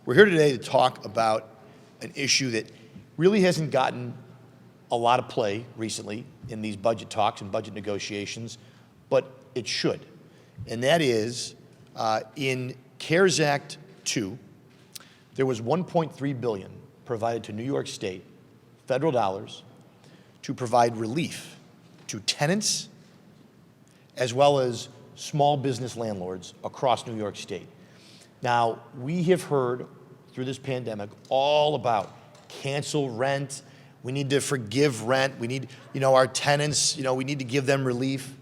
We're here today to talk about an issue that really hasn't gotten a lot of play recently in these budget talks and budget negotiations, but it should. And that is, in CARES Act 2, there was $1.3 billion provided to New York State, federal dollars, to provide relief to tenants as well as small business landlords across New York State. Now, we have heard through this pandemic all about cancel rent, we need to forgive rent, we need, our tenants, we need to give them relief.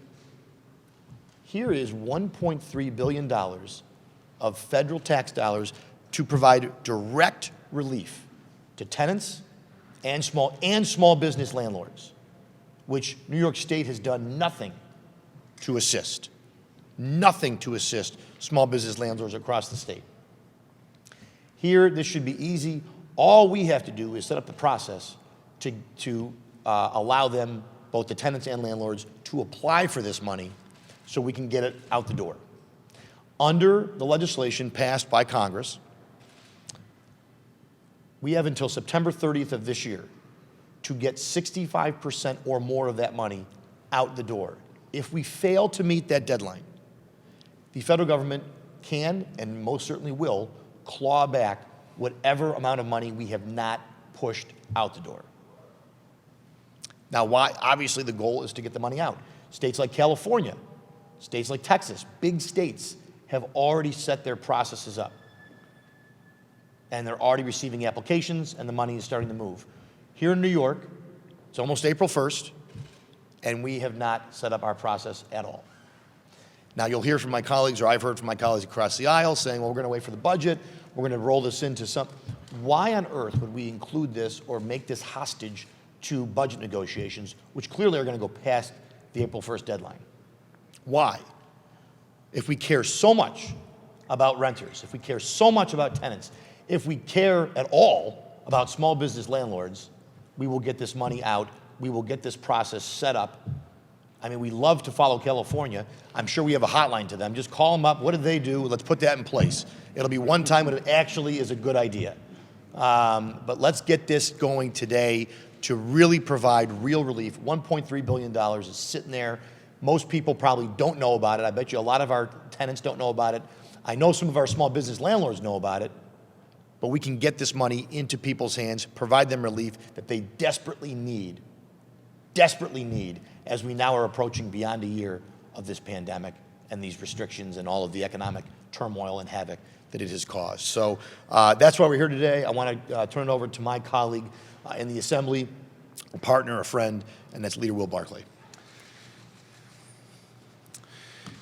Here is $1.3 billion of federal tax dollars to provide direct relief to tenants and small business landlords, which New York State has done nothing to assist. Nothing to assist small business landlords across the state. Here, this should be easy. All we have to do is set up the process to allow them, both the tenants and landlords, to apply for this money so we can get it out the door. Under the legislation passed by Congress, we have until September 30th of this year to get 65% or more of that money out the door. If we fail to meet that deadline, the federal government can, and most certainly will, claw back whatever amount of money we have not pushed out the door. Now, why? Obviously, the goal is to get the money out. States like California, states like Texas, big states have already set their processes up. And they're already receiving applications, and the money is starting to move. Here in New York, it's almost April 1st, and we have not set up our process at all. Now, you'll hear from my colleagues, or I've heard from my colleagues across the aisle saying, well, we're going to wait for the budget, we're going to roll this into something. Why on earth would we include this or make this hostage to budget negotiations, which clearly are going to go past the April 1st deadline? Why? If we care so much about renters, if we care so much about tenants, if we care at all about small business landlords, we will get this money out, we will get this process set up. I mean, we love to follow California. I'm sure we have a hotline to them. Just call them up. What did they do? Let's put that in place. It'll be one time when it actually is a good idea. But let's get this going today to really provide real relief. $1.3 billion is sitting there. Most people probably don't know about it. I bet you a lot of our tenants don't know about it. I know some of our small business landlords know about it. But we can get this money into people's hands, provide them relief that they desperately need, as we now are approaching beyond a year of this pandemic and these restrictions and all of the economic turmoil and havoc that it has caused. So that's why we're here today. I want to turn it over to my colleague in the Assembly, a partner, a friend, and that's Leader Will Barclay.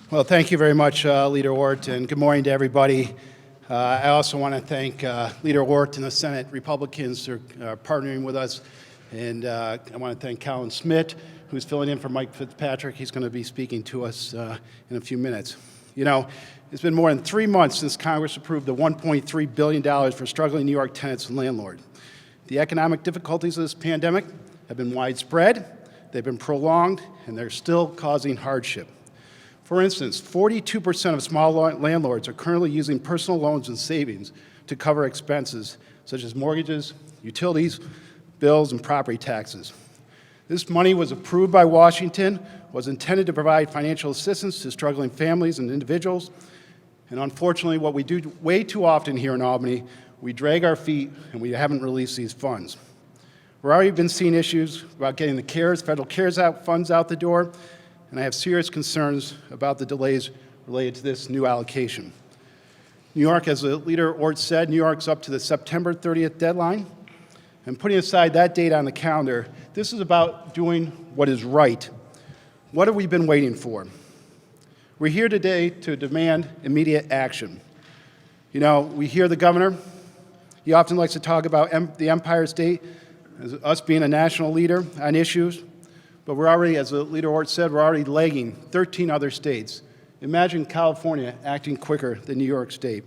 Well, thank you very much, Leader Ort, and good morning to everybody. I also want to thank Leader Ort and the Senate Republicans for partnering with us. And I want to thank Colin Smith, who's filling in for Mike Fitzpatrick. He's going to be speaking to us in a few minutes. It's been more than 3 months since Congress approved the $1.3 billion for struggling New York tenants and landlords. The economic difficulties of this pandemic have been widespread, they've been prolonged, and they're still causing hardship. For instance, 42% of small landlords are currently using personal loans and savings to cover expenses such as mortgages, utilities, bills, and property taxes. This money was approved by Washington, was intended to provide financial assistance to struggling families and individuals, and unfortunately, what we do way too often here in Albany, we drag our feet and we haven't released these funds. We've already been seeing issues about getting the federal CARES Act funds out the door, and I have serious concerns about the delays related to this new allocation. New York, as the Leader Ort said, New York's up to the September 30th deadline. And putting aside that date on the calendar, this is about doing what is right. What have we been waiting for? We're here today to demand immediate action. We hear the governor. He often likes to talk about the Empire State as us being a national leader on issues. But we're already, as the Leader Ort said, we're already lagging 13 other states. Imagine California acting quicker than New York State.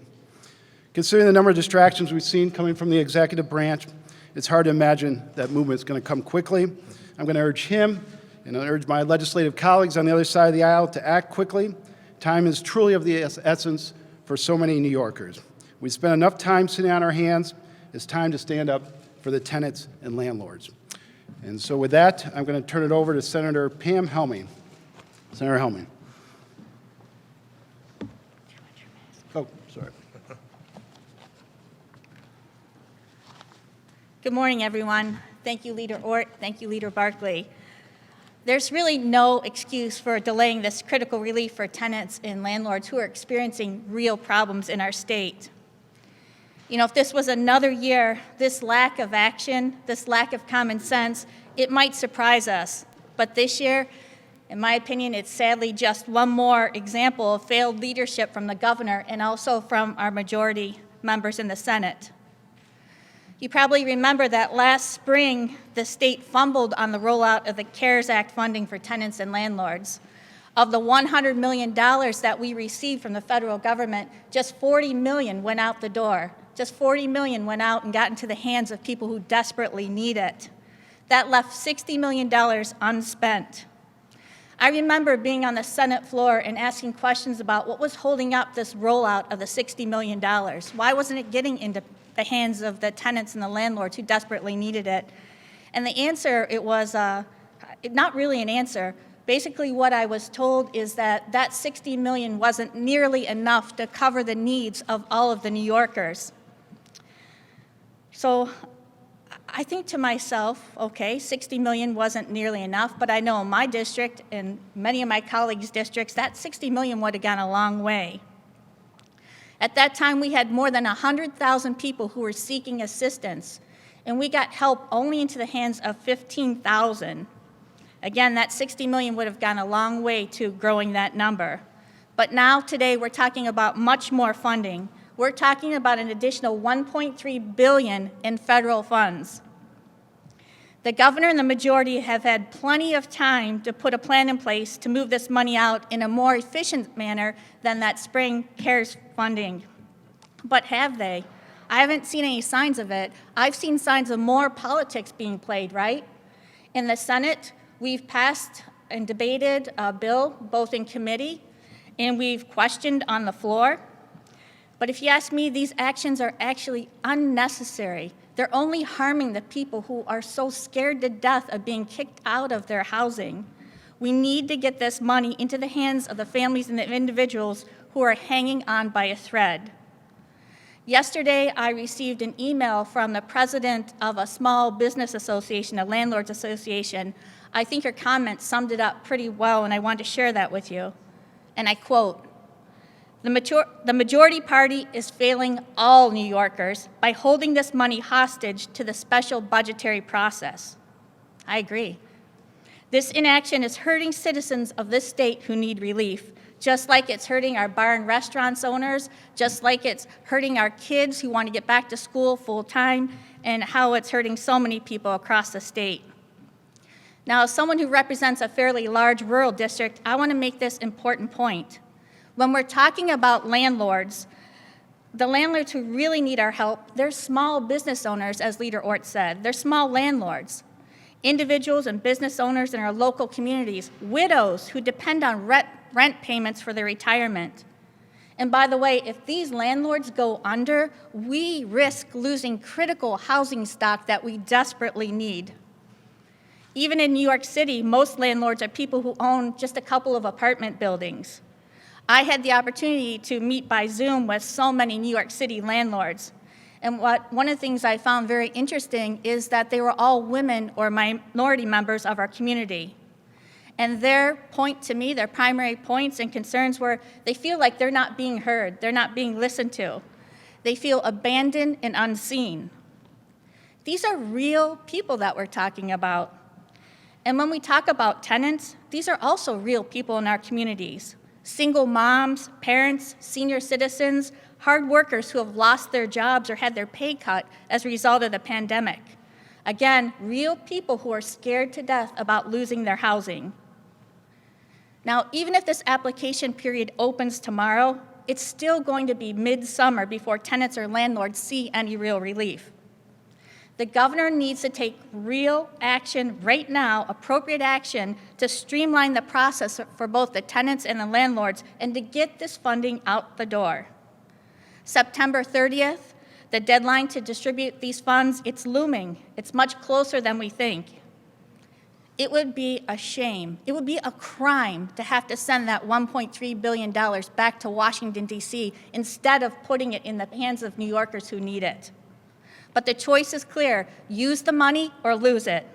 Considering the number of distractions we've seen coming from the executive branch, it's hard to imagine that movement's going to come quickly. I'm going to urge him and I urge my legislative colleagues on the other side of the aisle to act quickly. Time is truly of the essence for so many New Yorkers. We spent enough time sitting on our hands. It's time to stand up for the tenants and landlords. And so with that, I'm going to turn it over to Senator Pam Helming. Senator Helming. Oh, sorry. Good morning, everyone. Thank you, Leader Ort. Thank you, Leader Barkley. There's really no excuse for delaying this critical relief for tenants and landlords who are experiencing real problems in our state. You know, if this was another year, this lack of action, this lack of common sense, it might surprise us. But this year, in my opinion, it's sadly just one more example of failed leadership from the governor and also from our majority members in the Senate. You probably remember that last spring, the state fumbled on the rollout of the CARES Act funding for tenants and landlords. Of the $100 million that we received from the federal government, just $40 million went out the door. Just $40 million went out and got into the hands of people who desperately need it. That left $60 million unspent. I remember being on the Senate floor and asking questions about what was holding up this rollout of the $60 million. Why wasn't it getting into the hands of the tenants and the landlords who desperately needed it? And the answer, it was not really an answer. Basically what I was told is that that $60 million wasn't nearly enough to cover the needs of all of the New Yorkers. So I think to myself, okay, $60 million wasn't nearly enough, but I know in my district and many of my colleagues' districts, that $60 million would have gone a long way. At that time, we had more than 100,000 people who were seeking assistance, and we got help only into the hands of 15,000. Again, that $60 million would have gone a long way to growing that number. But now, today, we're talking about much more funding. We're talking about an additional $1.3 billion in federal funds. The governor and the majority have had plenty of time to put a plan in place to move this money out in a more efficient manner than that spring CARES funding. But have they? I haven't seen any signs of it. I've seen signs of more politics being played, right? In the Senate, we've passed and debated a bill both in committee and we've questioned on the floor. But if you ask me, these actions are actually unnecessary. They're only harming the people who are so scared to death of being kicked out of their housing. We need to get this money into the hands of the families and the individuals who are hanging on by a thread. Yesterday, I received an email from the president of a small business association, a landlords association. I think her comment summed it up pretty well, and I want to share that with you. And I quote, "The majority party is failing all New Yorkers by holding this money hostage to the special budgetary process." I agree. This inaction is hurting citizens of this state who need relief, just like it's hurting our bar and restaurants owners, just like it's hurting our kids who want to get back to school full time, and how it's hurting so many people across the state. Now, as someone who represents a fairly large rural district, I want to make this important point. When we're talking about landlords, the landlords who really need our help, they're small business owners, as Leader Ort said. They're small landlords. Individuals and business owners in our local communities, widows who depend on rent payments for their retirement. And by the way, if these landlords go under, we risk losing critical housing stock that we desperately need. Even in New York City, most landlords are people who own just a couple of apartment buildings. I had the opportunity to meet by Zoom with so many New York City landlords. And one of the things I found very interesting is that they were all women or minority members of our community. And their point to me, their primary points and concerns were they feel like they're not being heard, they're not being listened to. They feel abandoned and unseen. These are real people that we're talking about. And when we talk about tenants, these are also real people in our communities. Single moms, parents, senior citizens, hard workers who have lost their jobs or had their pay cut as a result of the pandemic. Again, real people who are scared to death about losing their housing. Now, even if this application period opens tomorrow, it's still going to be midsummer before tenants or landlords see any real relief. The governor needs to take real action right now, appropriate action, to streamline the process for both the tenants and the landlords and to get this funding out the door. September 30th, the deadline to distribute these funds, it's looming. It's much closer than we think. It would be a shame. It would be a crime to have to send that $1.3 billion back to Washington, D.C., instead of putting it in the hands of New Yorkers who need it. But the choice is clear. Use the money or lose it.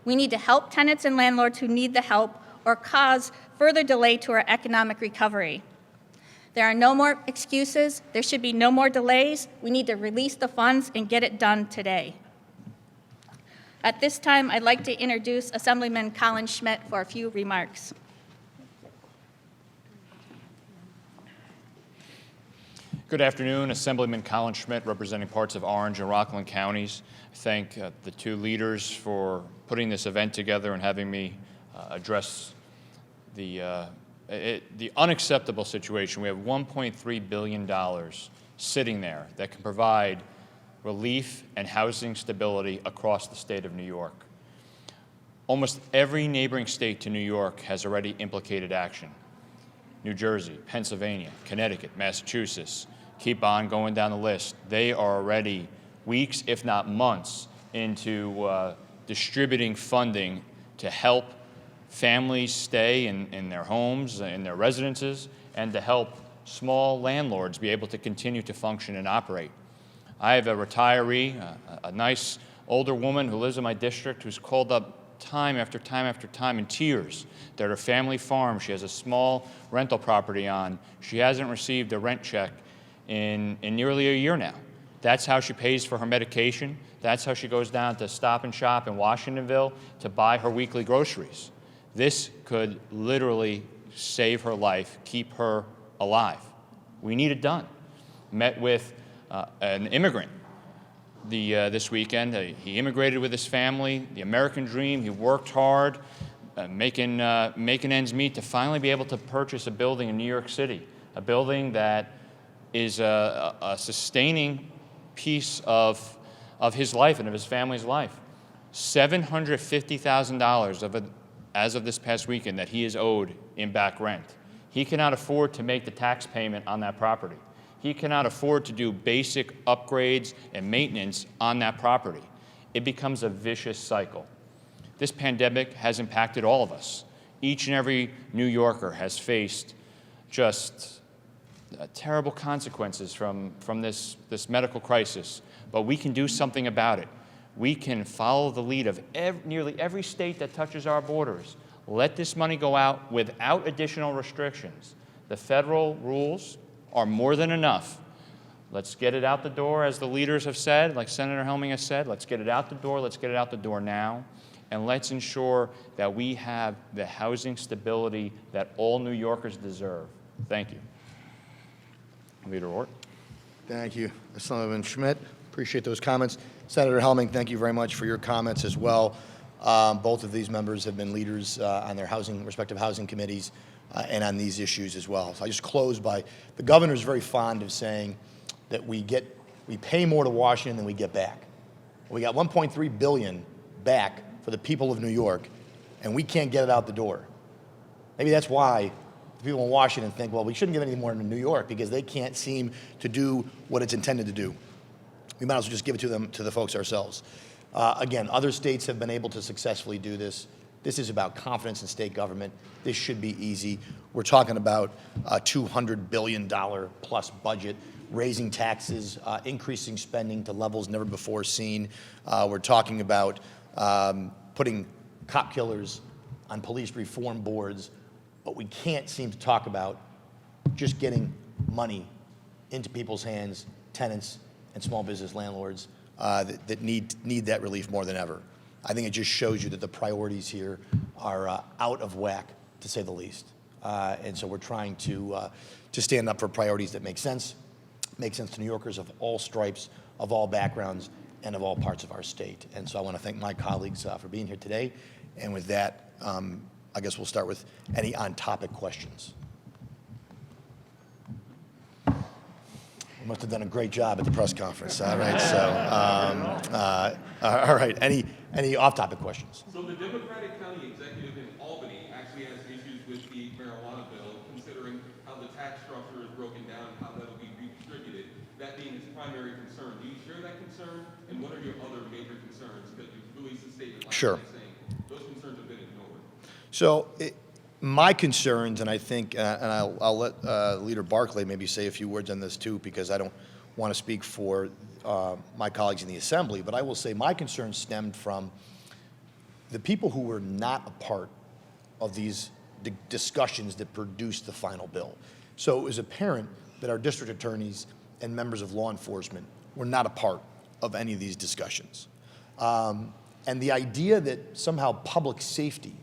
We need to help tenants and landlords who need the help or cause further delay to our economic recovery. There are no more excuses. There should be no more delays. We need to release the funds and get it done today. At this time, I'd like to introduce Assemblyman Colin Schmidt for a few remarks. Good afternoon, Assemblyman Colin Schmidt, representing parts of Orange and Rockland counties. I thank the two leaders for putting this event together and having me address the unacceptable situation. We have $1.3 billion sitting there that can provide relief and housing stability across the state of New York. Almost every neighboring state to New York has already implicated action. New Jersey, Pennsylvania, Connecticut, Massachusetts, keep on going down the list. They are already weeks, if not months, into distributing funding to help families stay in their homes, in their residences, and to help small landlords be able to continue to function and operate. I have a retiree, a nice older woman who lives in my district who's called up time after time after time in tears. They're at her family farm. She has a small rental property on. She hasn't received a rent check in nearly a year now. That's how she pays for her medication. That's how she goes down to Stop and Shop in Washingtonville to buy her weekly groceries. This could literally save her life, keep her alive. We need it done. Met with an immigrant this weekend. He immigrated with his family, the American dream. He worked hard, making ends meet to finally be able to purchase a building in New York City, a building that is a sustaining piece of his life and of his family's life. $750,000 as of this past weekend that he is owed in back rent. He cannot afford to make the tax payment on that property. He cannot afford to do basic upgrades and maintenance on that property. It becomes a vicious cycle. This pandemic has impacted all of us. Each and every New Yorker has faced just terrible consequences from this medical crisis, but we can do something about it. We can follow the lead of nearly every state that touches our borders. Let this money go out without additional restrictions. The federal rules are more than enough. Let's get it out the door, as the leaders have said, like Senator Helming has said. Let's get it out the door. Let's get it out the door now. And let's ensure that we have the housing stability that all New Yorkers deserve. Thank you. Leader Ort. Thank you, Assemblyman Schmidt. Appreciate those comments. Senator Helming, thank you very much for your comments as well. Both of these members have been leaders on their respective housing committees and on these issues as well. So I just close by, the governor's very fond of saying that we pay more to Washington than we get back. We got $1.3 billion back for the people of New York, and we can't get it out the door. Maybe that's why the people in Washington think, well, we shouldn't give any more to New York because they can't seem to do what it's intended to do. We might as well just give it to them, to the folks ourselves. Again, other states have been able to successfully do this. This is about confidence in state government. This should be easy. We're talking about a $200 billion plus budget, raising taxes, increasing spending to levels never before seen. We're talking about putting cop killers on police reform boards, but we can't seem to talk about just getting money into people's hands, tenants and small business landlords that need that relief more than ever. I think it just shows you that the priorities here are out of whack, to say the least. And so we're trying to stand up for priorities that make sense to New Yorkers of all stripes, of all backgrounds, and of all parts of our state. And so I want to thank my colleagues for being here today. And with that, I guess we'll start with any on-topic questions. We must have done a great job at the press conference. All right, so, all right, any off-topic questions? So the Democratic County Executive in Albany actually has issues with the marijuana bill, considering how the tax structure is broken down, how that will be redistributed. concern, and what are your other major concerns? Because you've released a statement last Sure. night saying those concerns have been ignored. So my concerns, and I think, and I'll let Leader Barclay maybe say a few words on this too, because I don't want to speak for my colleagues in the Assembly, but I will say my concerns stemmed from the people who were not a part of these discussions that produced the final bill. So it was apparent that our district attorneys and members of law enforcement were not a part of any of these discussions. And the idea that somehow public safety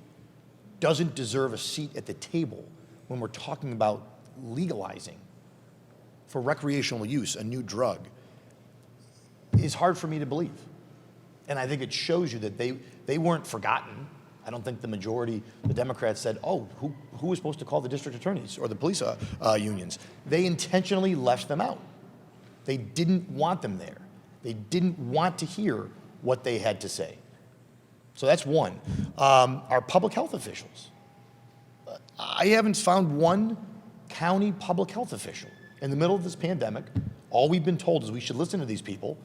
doesn't deserve a seat at the table when we're talking about legalizing for recreational use a new drug is hard for me to believe. And I think it shows you that they weren't forgotten. I don't think the majority, the Democrats said, oh, who was supposed to call the district attorneys or the police unions? They intentionally left them out. They didn't want them there. They didn't want to hear what they had to say. So that's one. Our public health officials. I haven't found one county public health official in the middle of this pandemic. All we've been told is we should listen to these people.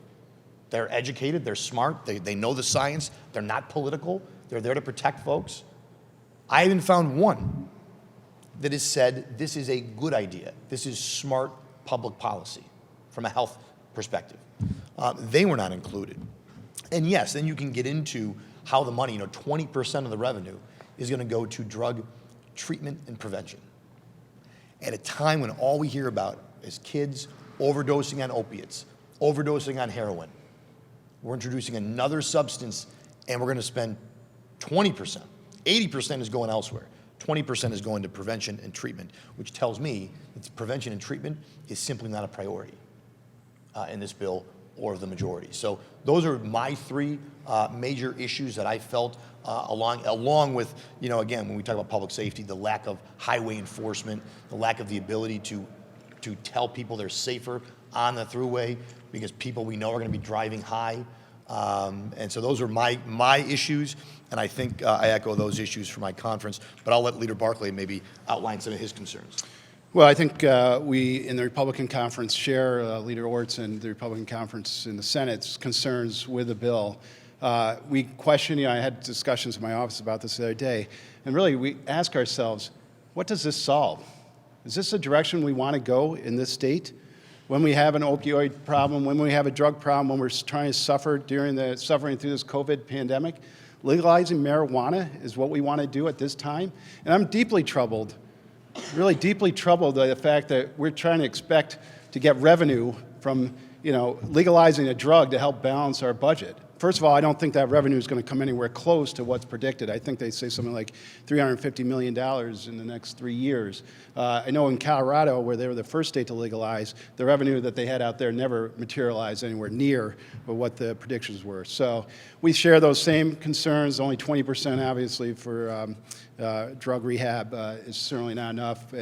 They're educated, they're smart, they know the science, they're not political, they're there to protect folks. I haven't found one that has said this is a good idea, this is smart public policy from a health perspective. They were not included. And yes, then you can get into how the money, 20% of the revenue is going to go to drug treatment and prevention. At a time when all we hear about is kids overdosing on opiates, overdosing on heroin. We're introducing another substance and we're going to spend 20%. 80% is going elsewhere. 20% is going to prevention and treatment, which tells me that prevention and treatment is simply not a priority in this bill or the majority. So those are my three major issues that I felt along with, again, when we talk about public safety, the lack of highway enforcement, the lack of the ability to tell people they're safer on the thruway because people we know are going to be driving high. And so those are my issues, and I think I echo those issues for my conference, but I'll let Leader Barclay maybe outline some of his concerns. Well, I think we in the Republican conference share Leader Ort's and the Republican conference in the Senate's concerns with the bill. We question, I had discussions in my office about this the other day, and really we ask ourselves, what does this solve? Is this the direction we want to go in this state? When we have an opioid problem, when we have a drug problem, when we're trying to suffering through this COVID pandemic, legalizing marijuana is what we want to do at this time. And I'm deeply troubled, really deeply troubled by the fact that we're trying to expect to get revenue from, legalizing a drug to help balance our budget. First of all, I don't think that revenue is going to come anywhere close to what's predicted. I think they say something like $350 million in the next 3 years. I know in Colorado, where they were the first state to legalize, the revenue that they had out there never materialized anywhere near what the predictions were. So we share those same concerns. Only 20%, obviously, for drug rehab is certainly not enough.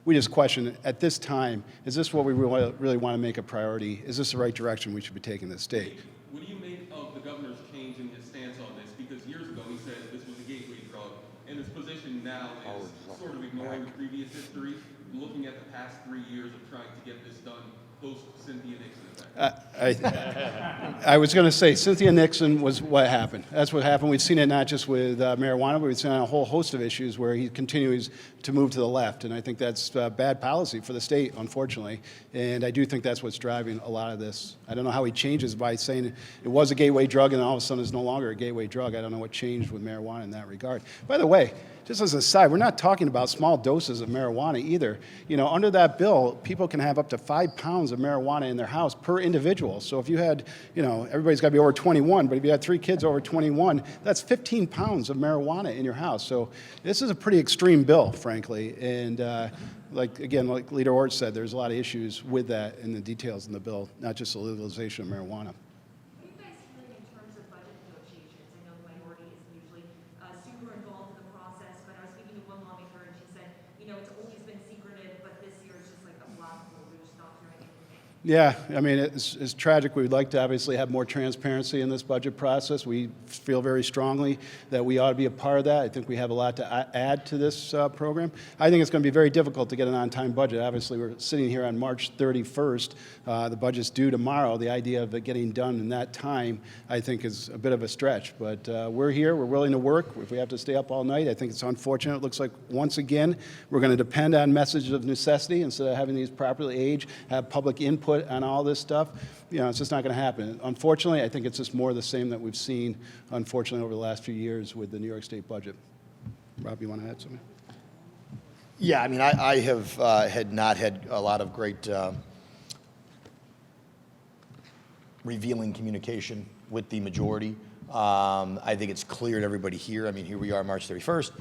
We just question, at this time, is this what we really want to make a priority? Is this the right direction we should be taking this state? What do you make of the governor's change in his stance on this? Because years ago he said this was a gateway drug, and his position now is sort of ignoring the previous history, looking at the past 3 years of trying to get this done post Cynthia Nixon effect. I was going to say, Cynthia Nixon was what happened. That's what happened. We've seen it not just with marijuana, but we've seen it on a whole host of issues where he continues to move to the left. And I think that's bad policy for the state, unfortunately. And I do think that's what's driving a lot of this. I don't know how he changes by saying it was a gateway drug and then all of a sudden it's no longer a gateway drug. I don't know what changed with marijuana in that regard. By the way, just as an aside, we're not talking about small doses of marijuana either. Under that bill, people can have up to 5 pounds of marijuana in their house per individual. So if you had, everybody's got to be over 21, but if you had 3 kids over 21, that's 15 pounds of marijuana in your house. So this is a pretty extreme bill, frankly. And like Leader Ort said, there's a lot of issues with that in the details in the bill, not just the legalization of marijuana. What are you guys hearing in terms of budget negotiations? I know the minority isn't usually super involved in the process, but I was speaking to one lawmaker and she said, it's always been secretive, but this year it's just like a blast of we're just not hearing anything. Yeah, I mean, it's tragic. We'd like to obviously have more transparency in this budget process. We feel very strongly that we ought to be a part of that. I think we have a lot to add to this program. I think it's going to be very difficult to get an on-time budget. Obviously, we're sitting here on March 31st. The budget's due tomorrow. The idea of it getting done in that time, I think, is a bit of a stretch. But we're here. We're willing to work. If we have to stay up all night, I think it's unfortunate. It looks like, once again, we're going to depend on messages of necessity instead of having these properly aged, have public input on all this stuff. You know, it's just not going to happen. Unfortunately, I think it's just more of the same that we've seen, unfortunately, over the last few years with the New York State budget. Rob, you want to add something? Yeah, I mean, I have had not had a lot of great revealing communication with the majority. I think it's clear to everybody here. I mean, here we are, March 31st.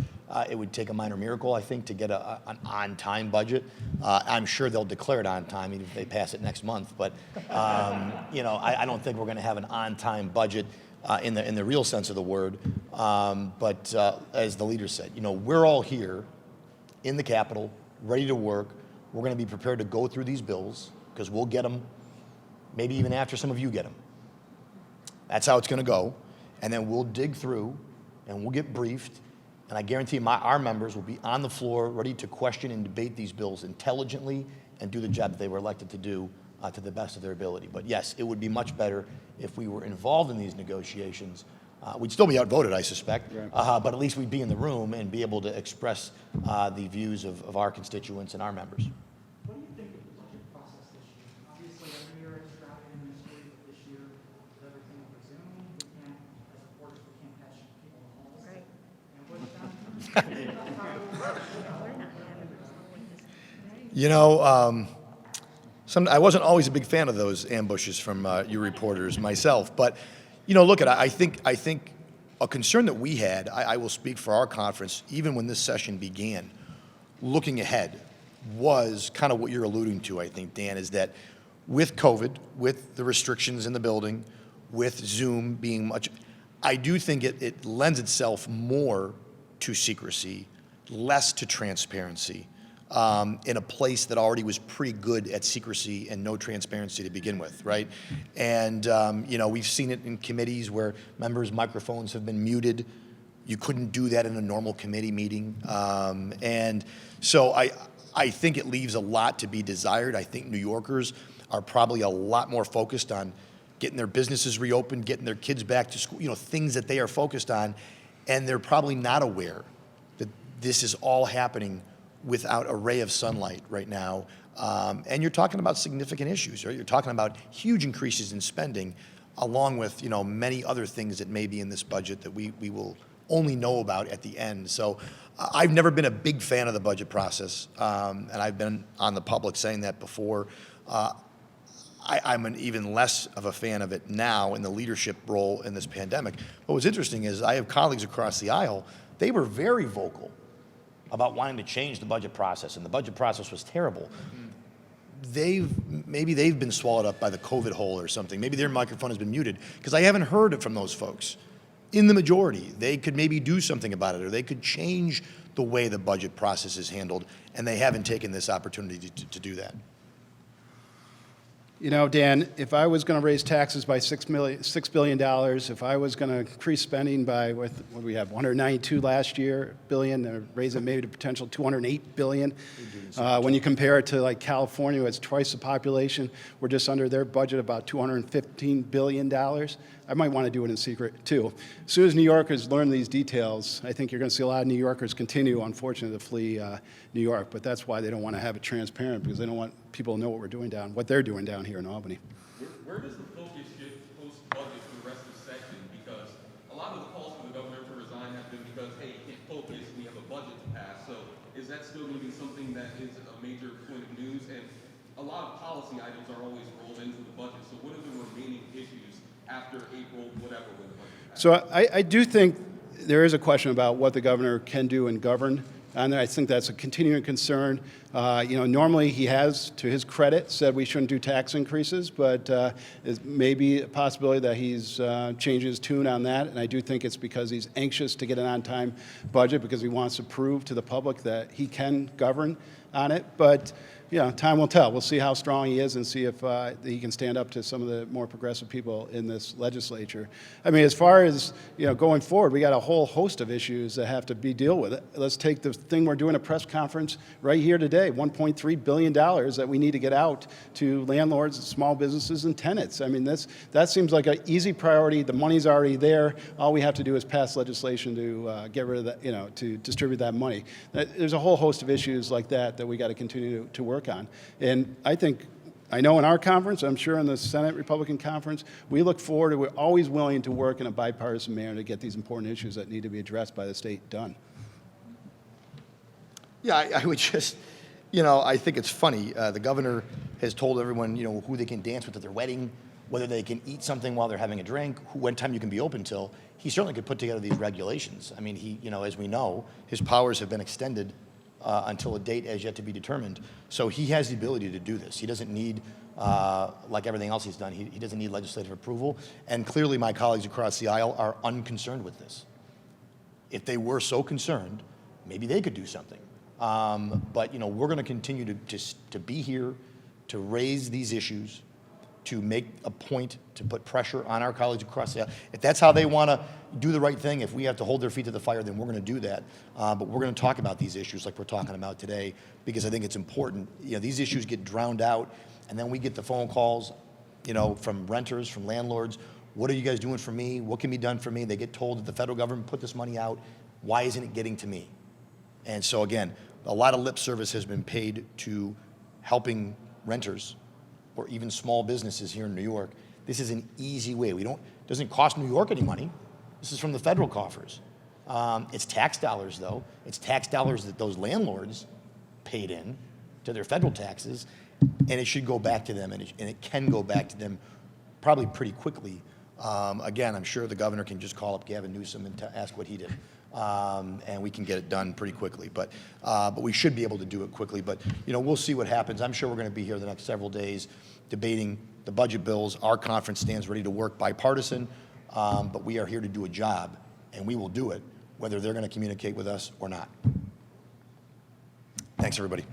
It would take a minor miracle, I think, to get an on-time budget. I'm sure they'll declare it on time, even if they pass it next month. But you know, I don't think we're going to have an on-time budget in the real sense of the word. But as the leader said, you know, we're all here in the Capitol, ready to work. We're going to be prepared to go through these bills because we'll get them, maybe even after some of you get them. That's how it's going to go. And then we'll dig through and we'll get briefed. And I guarantee our members will be on the floor ready to question and debate these bills intelligently and do the job that they were elected to do to the best of their ability. But yes, it would be much better if we were involved in these negotiations. We'd still be outvoted, I suspect, right. but at least we'd be in the room and be able to express the views of our constituents and our members. What do you think of the budget process this year? Obviously, every year it's driving in this week, but this year, with everything over Zoom, we can't, as a board, we can't catch people in the halls. Right. And what's that? You know, I wasn't always a big fan of those ambushes from you reporters myself, but you know, look, I think a concern that we had, I will speak for our conference, even when this session began, looking ahead, was kind of what you're alluding to, I think, Dan, is that with COVID, with the restrictions in the building, with Zoom being much, I do think it lends itself more to secrecy, less to transparency, in a place that already was pretty good at secrecy and no transparency to begin with, right? And, you know, we've seen it in committees where members' microphones have been muted. You couldn't do that in a normal committee meeting. And so I think it leaves a lot to be desired. I think New Yorkers are probably a lot more focused on getting their businesses reopened, getting their kids back to school, you know, things that they are focused on. And they're probably not aware that this is all happening without a ray of sunlight right now. And you're talking about significant issues, right? You're talking about huge increases in spending, along with, you know, many other things that may be in this budget that we will only know about at the end. So I've never been a big fan of the budget process, and I've been on the public saying that before. I'm even less of a fan of it now in the leadership role in this pandemic. But what's interesting is I have colleagues across the aisle, they were very vocal about wanting to change the budget process, and the budget process was terrible. Maybe they've been swallowed up by the COVID hole or something. Maybe their microphone has been muted, because I haven't heard it from those folks. In the majority, they could maybe do something about it, or they could change the way the budget process is handled, and they haven't taken this opportunity to do that. You know, Dan, if I was going to raise taxes by $6 billion, if I was going to increase spending by, what do we have, 192 last year, billion, raise it maybe to potential 208 billion. When you compare it to like California, it's twice the population. We're just under their budget, about $215 billion. I might want to do it in secret too. As soon as New Yorkers learn these details, I think you're going to see a lot of New Yorkers continue, unfortunately, to flee New York. But that's why they don't want to have it transparent, because they don't want people to know what they're doing down here in Albany. Where does the focus shift post-budget for the rest of the session? Because a lot of the calls for the governor to resign have been because, hey, you can't focus, we have a budget to pass. So is that still going to be something that is a major point of news? And a lot of policy items are always rolled into the budget. So what are the remaining issues after April, whatever, with the budget passed? So I do think there is a question about what the governor can do and govern. And I think that's a continuing concern. You know, normally he has, to his credit, said we shouldn't do tax increases, but there's maybe a possibility that he's changing his tune on that. And I do think it's because he's anxious to get an on-time budget, because he wants to prove to the public that he can govern. on it, but you know, time will tell. We'll see how strong he is and see if he can stand up to some of the more progressive people in this legislature. I mean, as far as, you know, going forward, we got a whole host of issues that have to be dealt with. Let's take the thing we're doing a press conference right here today, $1.3 billion that we need to get out to landlords, small businesses, and tenants. I mean, that seems like an easy priority. The money's already there. All we have to do is pass legislation to get rid of that, you know, to distribute that money. There's a whole host of issues like that we got to continue to work on. And I know in our conference, I'm sure in the Senate Republican conference, we look forward to, we're always willing to work in a bipartisan manner to get these important issues that need to be addressed by the state done. Yeah, I would just, you know, I think it's funny. The governor has told everyone, you know, who they can dance with at their wedding, whether they can eat something while they're having a drink, what time you can be open till. He certainly could put together these regulations. I mean, he, you know, as we know, his powers have been extended until a date as yet to be determined. So he has the ability to do this. He doesn't need, like everything else he's done, he doesn't need legislative approval. And clearly my colleagues across the aisle are unconcerned with this. If they were so concerned, maybe they could do something. But you know, we're going to continue to be here, to raise these issues, to make a point to put pressure on our colleagues across the aisle. If that's how they want to do the right thing, if we have to hold their feet to the fire, then we're going to do that. But we're going to talk about these issues like we're talking about today, because I think it's important. You know, these issues get drowned out, and then we get the phone calls, you know, from renters, from landlords. What are you guys doing for me? What can be done for me? They get told that the federal government put this money out. Why isn't it getting to me? And so again, a lot of lip service has been paid to helping renters or even small businesses here in New York. This is an easy way. It doesn't cost New York any money. This is from the federal coffers. It's tax dollars, though. It's tax dollars that those landlords paid in to their federal taxes, and it should go back to them, and it can go back to them probably pretty quickly. Again, I'm sure the governor can just call up Gavin Newsom and ask what he did, and we can get it done pretty quickly. But we should be able to do it quickly. But you know, we'll see what happens. I'm sure we're going to be here the next several days debating the budget bills. Our conference stands ready to work bipartisan, but we are here to do a job, and we will do it, whether they're going to communicate with us or not. Thanks, everybody.